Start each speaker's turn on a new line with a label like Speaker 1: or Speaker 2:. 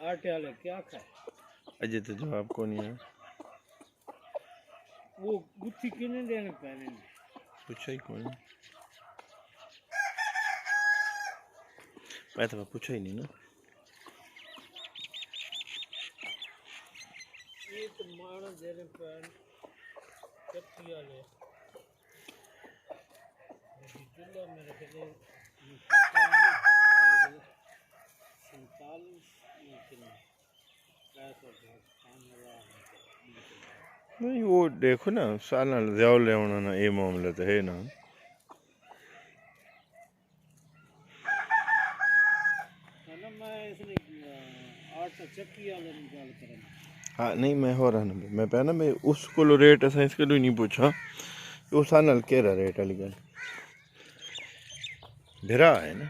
Speaker 1: आटे वाले क्या खाए?
Speaker 2: अजय तो जवाब को नहीं है।
Speaker 1: वो गुत्थी किने देने पहने
Speaker 2: पूछा ही कौन? मैं तो पूछा ही नहीं ना।
Speaker 1: ये तो मारा देने पहन चक्की वाले चूल्हा मेरे ख्याल 47
Speaker 2: नहीं वो देखो ना साल नाल ज्यादा ले आना ना ये मामला तो है ना।
Speaker 1: मैं इसने आटा चक्की वाले निकाल कर
Speaker 2: हाँ नहीं मैं हो रहा ना मैं पहना मैं उसको लो रेट ऐसा इसके लिए नहीं पूछा वो साल नाल कह रहा रेट वाली गल ढेरा है ना।